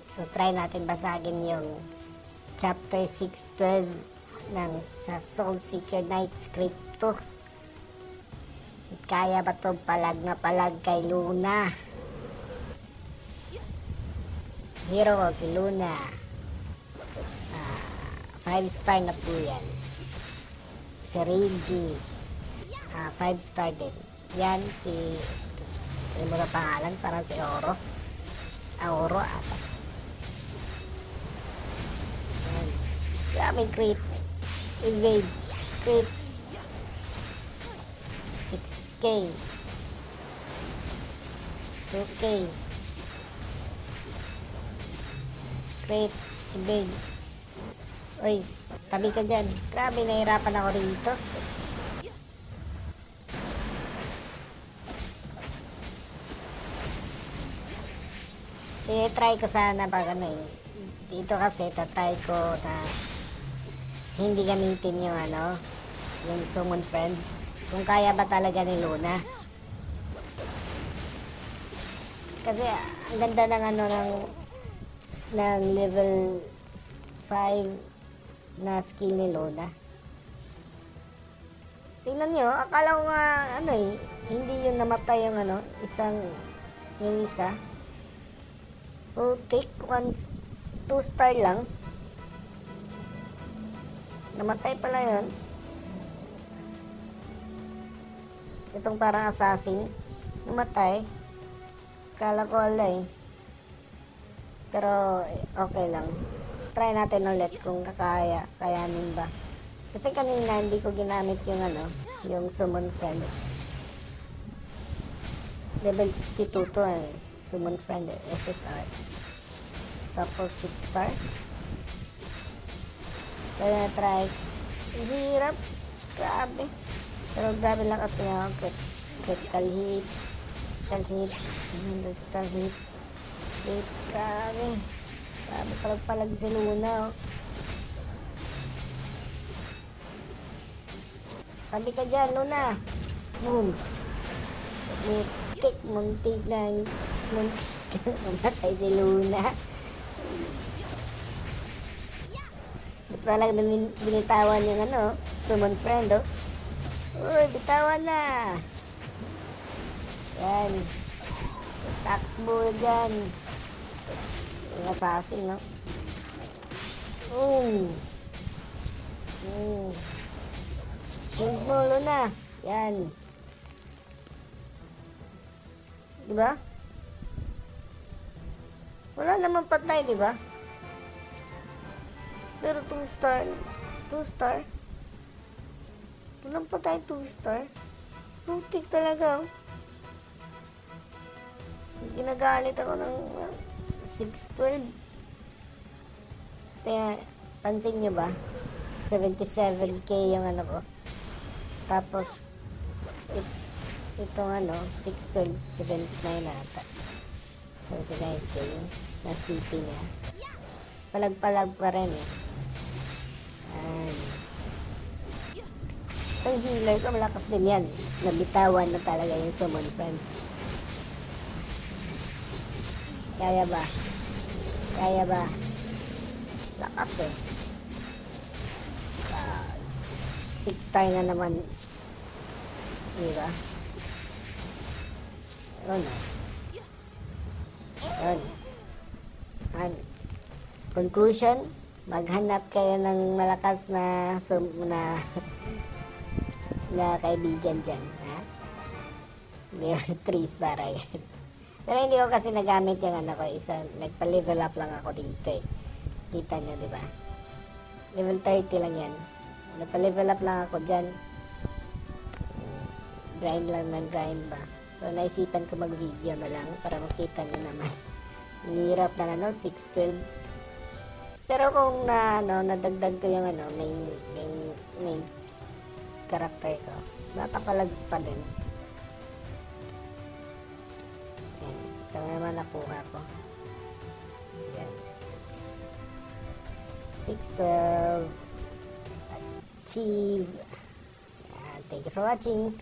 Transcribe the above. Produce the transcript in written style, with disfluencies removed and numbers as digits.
So, try natin basagin yung chapter 612 ng sa Soul Seeker Knights Crypto. Kaya ba to palag na palag kay Luna? Hero ko si Luna. 5-star na po yan. Si Reggie. 5-star din. Yan si... Ano mo na pangalan? Parang si Oro. Oro ata. Yan. Daming crit. Evade. Crit. 6K. 2K. Crit. Evade. Uy, tabi ka dyan. Grabe, nahirapan ako rito. Try ko sana pag ano eh. Dito kasi, try ko na hindi gamitin yung ano, yung summon friend. Kung kaya ba talaga ni Luna. Kasi ang ganda ng ano ng level 5 na skill ni Luna. Tingnan nyo, akala ko nga ano eh, hindi yun namatay yung ano, yung isa. Take 2-star lang. Namatay pala yun. Itong parang assassin. Namatay. Kala ko wala eh. Pero okay lang. Try natin ulit kung kayanin ba. Kasi kanina hindi ko ginamit yung ano, yung summon friend. Level 52 to eh. Summon friend SSR. Tapos 6-star. Kaya try. Hirap. Grabe. Pero grabe lang kasi ako. Critical hit. Critical hit. Grabe. Grabe palag si Luna. Tabi ka dyan, Luna. Boom. Muntik lang. Mamatay si Luna. Ba't palang binitawan yung ano, summon friend, oh. Uy, bitawan na. Yan. Takbo dyan. Yung assassin, no? Shield mo, Luna. Yan. Diba? Wala naman patay, diba? Pero 2-star. 2-star. Walang patay 2-star. Putik talaga, oh. Ginagalit ako ng 612. Kaya, pansin nyo ba? 77k yung ano ko. Tapos, itong ano, 612, 79 ata. 79k na CP niya. Palag-palag pa rin eh. Itong healer ko, malakas din yan. Nabitawan na talaga yung summon friend. Kaya ba? Kaya ba? Lakas eh. 6-star na naman. Diba? Yun. Yun. Conclusion, maghanap kayo ng malakas na na kaibigan dyan. Ha? 3-star ay. Pero hindi ko kasi nagamit yung ano ko. Nagpa-level up lang ako dito eh. Kita nyo, diba? Level 30 lang yan. Nagpa-level up lang ako dyan. Grind lang ng grind ba. So, naisipan ko mag-video na lang para makita nyo naman. Hirap na ano, 612. Pero kung nadagdag ko yung ano, main character ko, nakapalag pa din. Yan. Ito naman nakuha ko. Yan. 612. Achieve. Thank you for watching.